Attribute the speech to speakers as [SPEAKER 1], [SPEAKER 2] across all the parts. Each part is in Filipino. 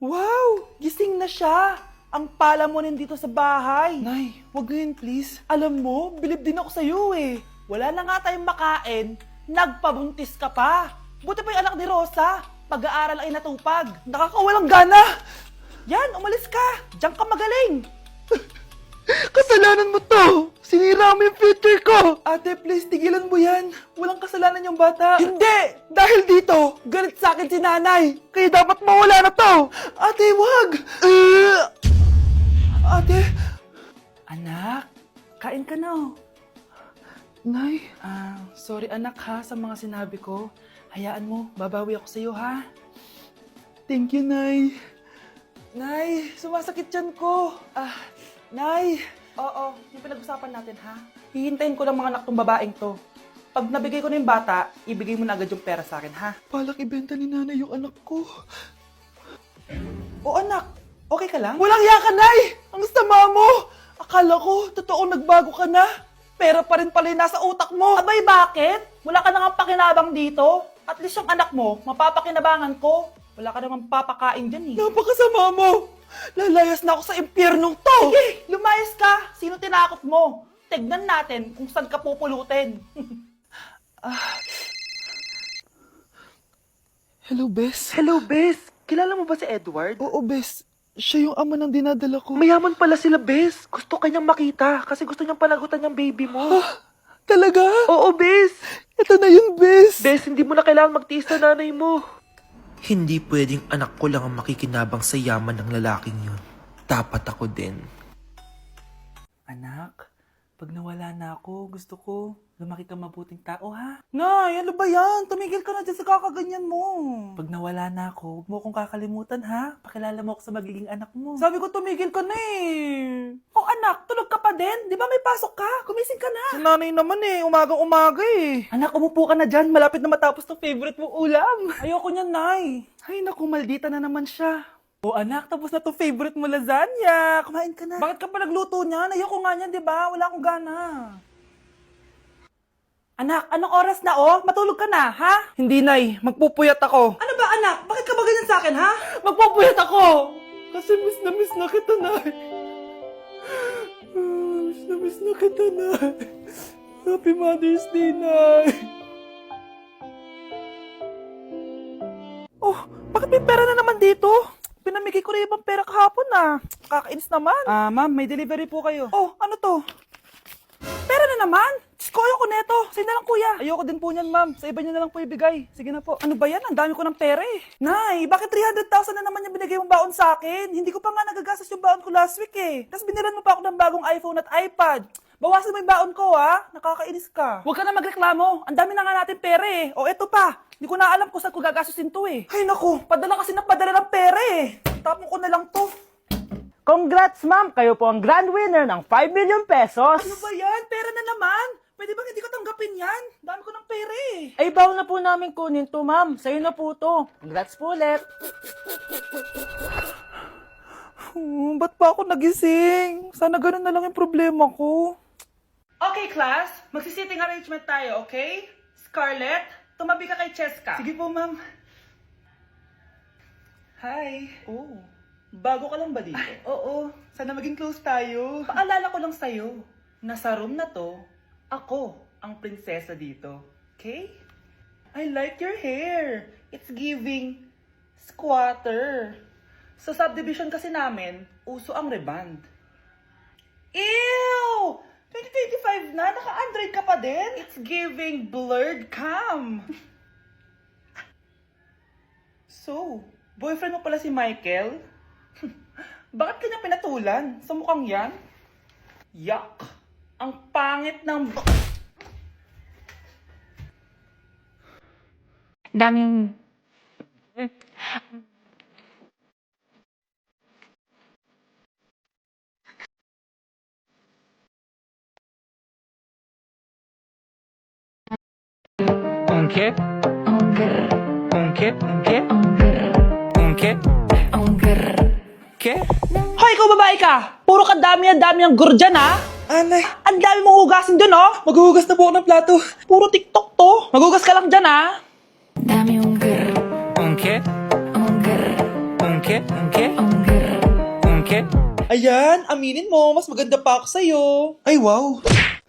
[SPEAKER 1] Wow! Gising na siya! Ang pala mo nandito sa bahay. Nay, wag ngayon please. Alam mo, bilib din ako sa'yo eh. Wala na nga tayong makain, nagpabuntis ka pa. Buti pa yung anak ni Rosa, pag-aaral ay natupag. Nakakawalang gana! Yan, umalis ka! Diyan ka magaling! Kasalanan mo to! Sinira mo yung future ko! Ate, please, tigilan mo yan. Walang kasalanan yung bata. Hindi! Dahil dito, galit sa akin si nanay. Kaya dapat mawala na to! Ate, wag! Ate! Anak, kain ka na oh. Nay? Sorry anak ha sa mga sinabi ko. Hayaan mo, babawi ako sa'yo ha. Thank you, Nay. Nay, sumasakit yan ko. Nay. Oo, yung pinag-usapan natin ha. Hihintayin ko lang mga anak tong babaeng to. Pag nabigay ko na yung bata, ibigay mo na agad yung pera sa akin ha. Palak ibenta ni nanay yung anak ko. O anak, okay ka lang? Walang iya ka, Nay! Ang sama mo! Akala ko, totoo nagbago ka na. Pera pa rin pala yung nasa utak mo. Abay, bakit? Wala ka nang pakinabang dito. At least yung anak mo, mapapakinabangan ko. Wala ka namang papakain dyan eh. Napakasama mo! Lalayas na ako sa impyernong to! Sige, lumayas ka! Sino tinakot mo? Tignan natin kung saan ka pupulutin. Hello, Bes. Hello, Bes. Kilala mo ba si Edward? Oo, Bes. Siya yung ama ng dinadala ko. Mayaman pala sila, Bes. Gusto kanyang makita kasi gusto niyang palagutan yung baby mo. Talaga? Oo, Bes. Ito na yun, Bes. Bes, hindi mo na kailangan magtiis na nanay mo.
[SPEAKER 2] Hindi pwedeng anak ko lang ang makikinabang sa yaman ng lalaking yun. Dapat ako din.
[SPEAKER 1] Anak, pag nawala na ako, gusto ko lumaki kang mabuting tao, ha? Nay, ano ba yan? Tumigil ka na dyan sa kakaganyan mo. Pag nawala na ako, huwag mo akong kakalimutan, ha? Pakilala mo ako sa magiging anak mo. Sabi ko, tumigil ka na eh. Oh, anak, tulog ka pa din? Di ba may pasok ka? Gumising ka na. Si nanay naman eh, umagang-umaga eh. Anak, umupo ka na dyan. Malapit na matapos ng favorite mong ulam. Ayoko niyan, Nay. Ay, naku, maldita na naman siya. O anak, tapos na to favorite mo lasagna. Kumain ka na. Bakit ka pa nagluto niyan? Ayoko nga niyan, di ba? Wala akong gana. Anak, anong oras na oh? Matulog ka na, ha? Hindi, Nay. Magpupuyat ako. Ano ba, anak? Bakit ka ba ganyan sa akin, ha? Magpupuyat ako! Kasi miss na kita, Nay. Miss na kita, Nay. Happy Mother's Day, Nay. Oh, bakit may pera na naman dito? Pinamigay ko na ibang pera kahapon ah. Kakainis naman. Ma'am, may delivery po kayo. Oh, ano to? Pera na naman? Diyos ko, ayoko neto. Sa'yo na lang kuya. Ayoko din po niyan, ma'am. Sa iba niyo na lang po ibigay. Sige na po. Ano ba yan? Ang dami ko ng pera eh. Nay, bakit 300,000 na naman yung binigay mong baon sa akin? Hindi ko pa nga nagagastos yung baon ko last week eh. Tapos binilan mo pa ako ng bagong iPhone at iPad. Bawasan mo yung baon ko ha. Nakakainis ka. Huwag ka na magreklamo. Ang dami na nga natin pera eh. O eto pa. Hindi ko na alam kung saan ko gagastusin to eh. Ay naku, padala kasi ng padala ng pera eh. Tapon ko na lang to.
[SPEAKER 3] Congrats, ma'am! Kayo po ang grand winner ng 5 million pesos!
[SPEAKER 1] Ano ba yan? Pera na naman. Pwede bang hindi ko tanggapin yan? Dami ko ng pera eh.
[SPEAKER 3] Ay, bago na po namin kunin to, ma'am. Sa'yo na po to. Congrats po ulit.
[SPEAKER 1] Ba't pa ako nagising? Sana ganun na lang yung problema ko. Okay, class. Magsisitting arrangement tayo, okay? Scarlett, tumabi ka kay Cheska. Sige po, ma'am. Hi. Oh, bago ka lang ba dito? Oo. Sana maging close tayo. Paalala ko lang sa'yo, na sa room na to, ako ang prinsesa dito. Okay? I like your hair. It's giving squatter. Sa subdivision kasi namin, uso ang reband. Ew! 2025 na, naka-Android ka pa din? It's giving blurred cam. So, boyfriend mo pala si Michael? Bakit kanya pinatulan? Sa mukhang yan? Yuck! Ang pangit ng...
[SPEAKER 4] Daming...
[SPEAKER 2] Unke?
[SPEAKER 4] Ongger,
[SPEAKER 2] Unke? Unke?
[SPEAKER 4] ongger,
[SPEAKER 2] Unke?
[SPEAKER 4] ongger.
[SPEAKER 2] Ke?
[SPEAKER 1] Hoy, ikaw babae ka! Puro ka dami ang guro dyan, ha? Anay. Ang dami mong hugasin dun, oh! Maghuhugas na po ako ng plato. Puro TikTok to. Maghugas ka lang dyan, ha?
[SPEAKER 4] Dami ongger,
[SPEAKER 2] Unke?
[SPEAKER 4] ongger,
[SPEAKER 2] Unke?
[SPEAKER 1] Unke?
[SPEAKER 4] Ang gara.
[SPEAKER 1] Unke? Ayan, aminin mo, mas maganda pa ako sa'yo. Ay, wow.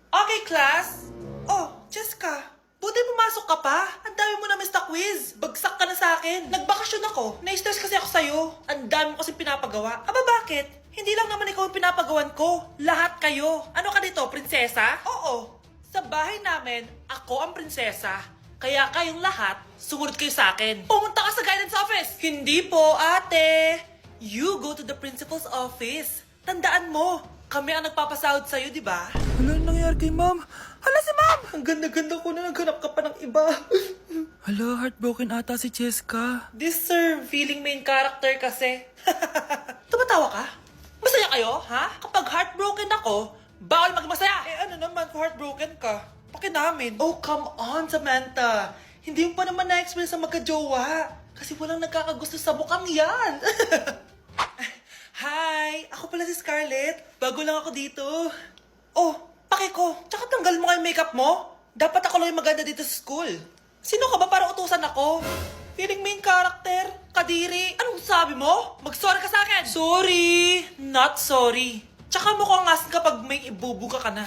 [SPEAKER 1] Okay, class. Oh, Jessica, buti pumasok ka pa. Ang dami mo na miss na quiz. Bagsak ka na sa akin. Nagbakasyon ako. Na-stress kasi ako sa'yo. Ang dami mo kasi pinapagawa. Aba, bakit? Hindi lang naman ikaw ang pinapagawan ko. Lahat kayo. Ano ka dito, prinsesa? Oo. Sa bahay namin, ako ang prinsesa. Kaya kayong lahat, sumunod kayo sa akin. Pumunta ka sa guidance office. Hindi po, ate. You go to the principal's office. Tandaan mo, kami ang nagpapasahod sa'yo, di ba? Ano nangyari kay ma'am? Hala si ma'am! Ang ganda-ganda ko na naghanap ka pa ng iba. Hala, heartbroken ata si Cheska. This sir, feeling main character kasi. Tumatawa ka? Masaya kayo, ha? Kapag heartbroken ako, bawal maging masaya. Eh ano naman kung heartbroken ka? Pakinamin. Oh, come on, Samantha. Hindi mo pa naman na-experience ang magka-jowa. Kasi walang nagkakagusto sa bukang yan. Hi! Ako pala si Scarlett. Bago lang ako dito. Oh, pake ko. Tsaka tanggal mo nga yung makeup mo. Dapat ako lang yung maganda dito sa school. Sino ka ba para utusan ako? Feeling main character? Kadiri? Anong sabi mo? Mag-sorry ka sa akin! Sorry! Not sorry. Tsaka mukhang asin kapag may ibubuga ka na.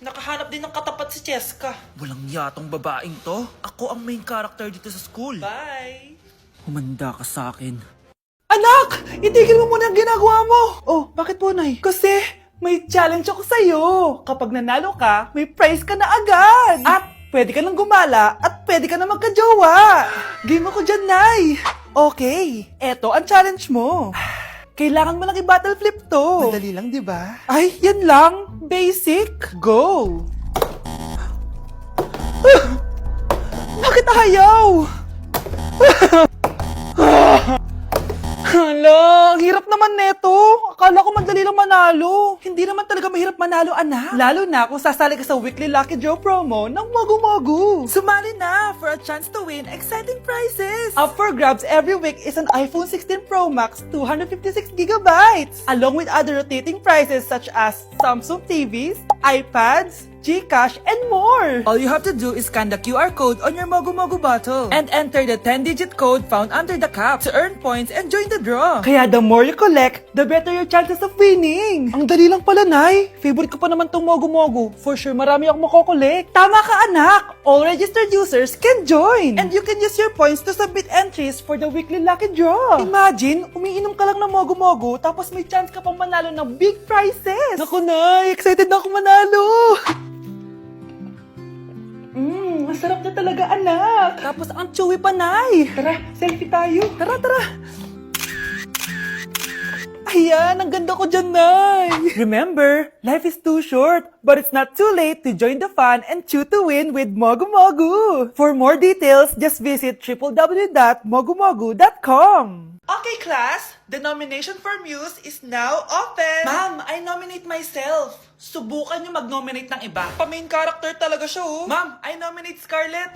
[SPEAKER 1] Nakahanap din ng katapat si Cheska.
[SPEAKER 2] Walang yatong babaeng to. Ako ang main character dito sa school.
[SPEAKER 1] Bye!
[SPEAKER 2] Humanda ka sa akin.
[SPEAKER 1] Anak! Itigil mo muna ang ginagawa mo! Oh, bakit po, Nay? Kasi may challenge ako sa'yo. Kapag nanalo ka, may prize ka na agad. At pwede ka nang gumala at pwede ka na magka-jowa. Game ako dyan, Nay. Okay, eto ang challenge mo. Kailangan mo lang i-battle flip to. Madali lang, di ba? Ay, yan lang. Basic. Go! Bakit ayaw? Hala, ang hirap naman neto. Akala ko madali lang manalo. Hindi naman talaga mahirap manalo, anak. Lalo na kung sasali ka sa weekly Lucky Draw promo ng Mogu. Sumali na for a chance to win exciting prizes. Up for grabs every week is an iPhone 16 Pro Max 256GB, along with other rotating prizes such as Samsung TVs, iPads, GCash, and more! All you have to do is scan the QR code on your Mogu bottle and enter the 10-digit code found under the cap to earn points and join the draw. Kaya the more you collect, the better your chances of winning. Ang dali lang pala, Nay. Favorite ko pa naman tong Mogu. For sure, marami akong makokolek. Tama ka, anak! All registered users can join! And you can use your points to submit entries for the weekly lucky draw. Imagine, umiinom ka lang ng Mogu tapos may chance ka pang manalo ng big prizes. Naku, Nay! Excited na ako manalo! Masarap na talaga, anak. Tapos ang chewy pa, Nay. Tara, selfie tayo. Tara. Ayan, ang ganda ko dyan, Nay. Remember, life is too short, but it's not too late to join the fun and chew to win with Mogu. For more details, just visit www.mogumogu.com. Okay, class. The nomination for Muse is now open. Ma'am, I nominate myself. Subukan niyo mag-nominate ng iba. Pa-main character talaga siya, oh. Ma'am, I nominate Scarlett.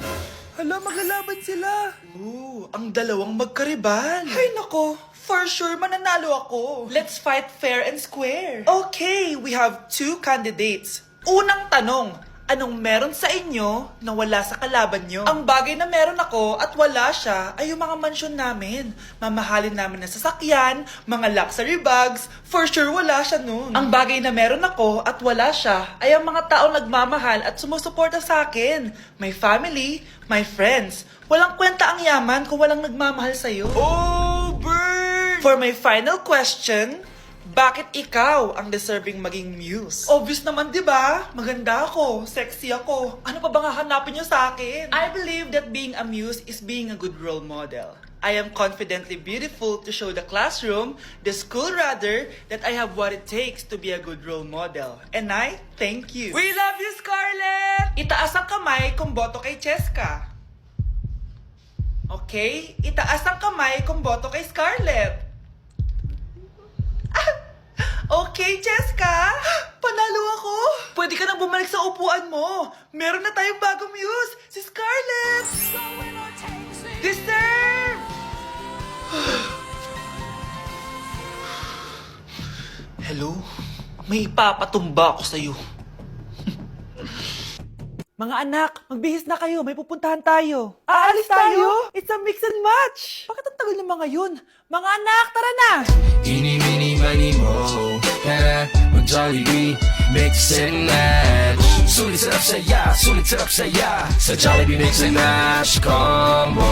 [SPEAKER 1] Hala, maglalaban sila. Ooh, ang dalawang magkaribal. Ay, nako. For sure, mananalo ako. Let's fight fair and square. Okay, we have 2 candidates. Unang tanong, anong meron sa inyo na wala sa kalaban nyo? Ang bagay na meron ako at wala siya ay yung mga mansyon namin. Mamahalin namin na sasakyan, mga luxury bags, for sure wala siya nun. Ang bagay na meron ako at wala siya ay ang mga taong nagmamahal at sumusuporta sa akin. My family, my friends. Walang kwenta ang yaman kung walang nagmamahal sa'yo. Oh, burn! For my final question, bakit ikaw ang deserving maging muse? Obvious naman, di ba? Maganda ako, sexy ako. Ano pa bang hahanapin niyo sa akin? I believe that being a muse is being a good role model. I am confidently beautiful to show the classroom, the school rather, that I have what it takes to be a good role model. And I thank you. We love you, Scarlett! Itaas ang kamay kung boto kay Cheska. Okay? Itaas ang kamay kung boto kay Scarlett. Okay, Cheska! Panalo ako! Pwede ka nang bumalik sa upuan mo! Meron na tayong bagong muse! Si Scarlett! Deserve! Hello? May ipapatumba ako sa'yo. Mga anak, magbihis na kayo. May pupuntahan tayo. Aalis tayo? It's a mix and match. Bakit ang tagal ng mga yun? Mga anak, tara na!
[SPEAKER 5] Eeny, meeny, miny, mo. Tara, mag-Jollibee, mix and match. Sulit sarap saya. Sa Jollibee mix and match combo.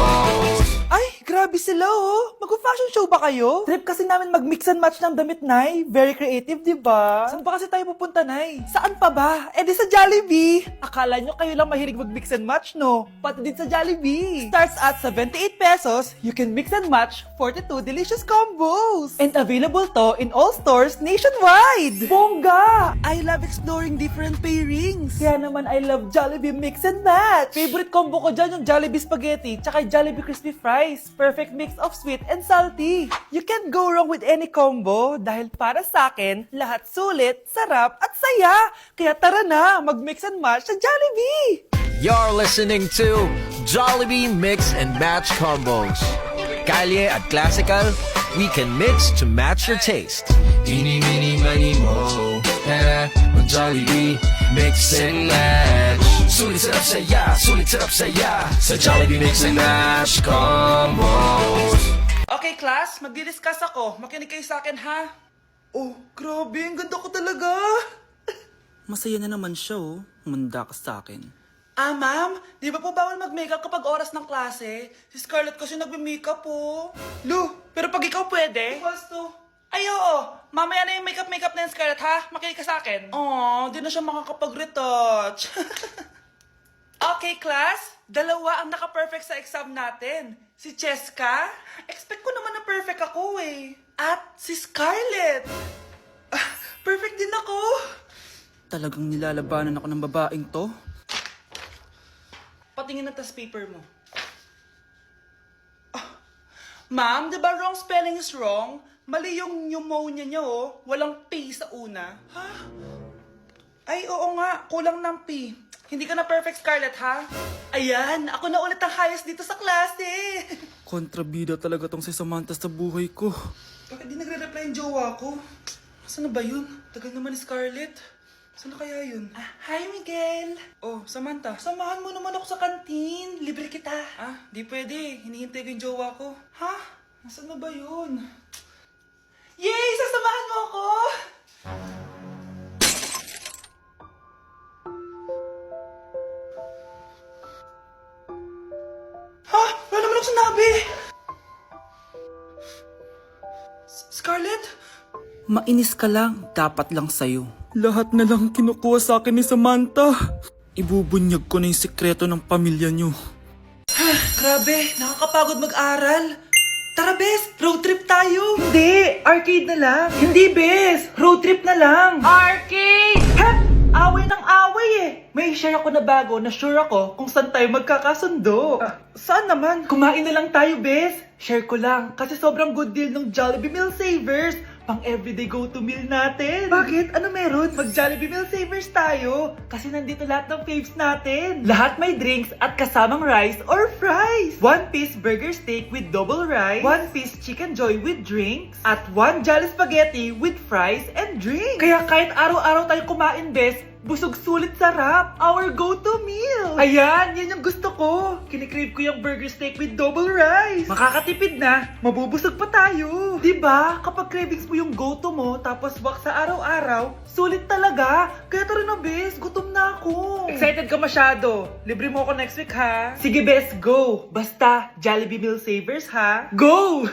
[SPEAKER 1] Ay, grabe sila oh. Mag-fashion show ba kayo? Trip kasi namin mag-mix and match ng damit, Nay. Very creative, di ba? Saan ba kasi tayo pupunta, Nay? Saan pa ba? Eh di sa Jollibee. Akala nyo kayo lang mahilig mag-mix and match, no? Pati din sa Jollibee. Starts at 78 pesos, you can mix and match 42 delicious combos. And available to in all stores nationwide. Bongga! I love exploring different pairings. Kaya naman I love Jollibee mix and match. Favorite combo ko dyan yung Jollibee spaghetti tsaka Jollibee crispy fries. Perfect mix of sweet and salty. You can't go wrong with any combo dahil para sa akin, lahat sulit, sarap at saya. Kaya tara na, mag-mix and match sa Jollibee!
[SPEAKER 6] You're listening to Jollibee Mix and Match Combos. Kalye at classical, we can mix to match your taste.
[SPEAKER 5] Eeny, meeny, miny, mo. Tara, mag-Jollibee, mix and match. Sulit sarap saya. Sa Jollibee mix and match combo.
[SPEAKER 1] Okay, class, magdi-discuss ako. Makinig kayo sa akin, ha? Oh, grabe, ang ganda ko talaga.
[SPEAKER 7] Masaya na naman siya, oh. Umanda ka sa akin.
[SPEAKER 1] Ah, ma'am, di ba po bawal mag-makeup kapag oras ng klase? Si Scarlett kasi nagme-makeup po. Lu, pero pag ikaw pwede? Basto. Ay, oo. Mamaya na yung makeup na yung Scarlett, ha? Makinig ka sa akin. Aw, di na siya makakapag-retouch. Okay, class. Dalawa ang naka-perfect sa exam natin. Si Cheska. Expect ko naman na perfect ako eh. At si Scarlett. Ah, perfect din ako.
[SPEAKER 7] Talagang nilalabanan ako ng babaeng to.
[SPEAKER 1] Patingin na tas paper mo. Ah, ma'am, di ba wrong spelling is wrong? Mali yung pneumonia niya oh. Walang P sa una. Ha? Ay, oo nga. Kulang ng P. Hindi ka na perfect, Scarlett, ha? Ayan, ako na ulit ang highest dito sa klase.
[SPEAKER 7] Kontrabida talaga tong si Samantha sa buhay ko.
[SPEAKER 1] Bakit di nagre-reply yung jowa ko? Saan na ba yun? Tagal naman ni Scarlett. Saan na kaya yun? Hi, Miguel! Oh, Samantha, samahan mo naman ako sa kantin. Libre kita. Ah, di pwede. Hinihintay ko yung jowa ko. Ha? Nasaan na ba yun? Yay! Sasamahan mo ako! Ha? Wala naman ako sinabi! Scarlett?
[SPEAKER 7] Mainis ka lang, dapat lang sa'yo. Lahat na lang kinukuha sa akin ni Samantha. Ibubunyag ko na yung sekreto ng pamilya niyo.
[SPEAKER 1] Grabe, nakakapagod mag-aral. Tara, Bes, road trip tayo. Hindi, arcade na lang. Hindi, Bes, road trip na lang. Arcade! Hep! Away ng away eh. May share ako na bago na sure ako kung saan tayo magkakasundo. Saan naman? Kumain na lang tayo, Bes. Share ko lang kasi sobrang good deal ng Jollibee Meal Savers. Pang everyday go-to meal natin. Bakit? Ano meron? Mag-Jollibee Meal Savers tayo. Kasi nandito lahat ng faves natin. Lahat may drinks at kasamang rice or fries. 1-piece burger steak with double rice. 1-piece chicken joy with drinks. At 1 Jolly Spaghetti with fries and drinks. Kaya kahit araw-araw tayo kumain, Bes, busog sulit sarap. Our go-to meal. Ayan, yan yung gusto ko. Kinikrave ko yung burger steak with double rice. Makakatipid na, mabubusog pa tayo. Diba? Kapag cravings mo yung go-to mo, tapos wak sa araw-araw, sulit talaga. Kaya tara na, Bes. Gutom na ako. Excited ka masyado. Libre mo ako next week, ha? Sige, Bes, go. Basta, Jollibee Meal Savers, ha? Go!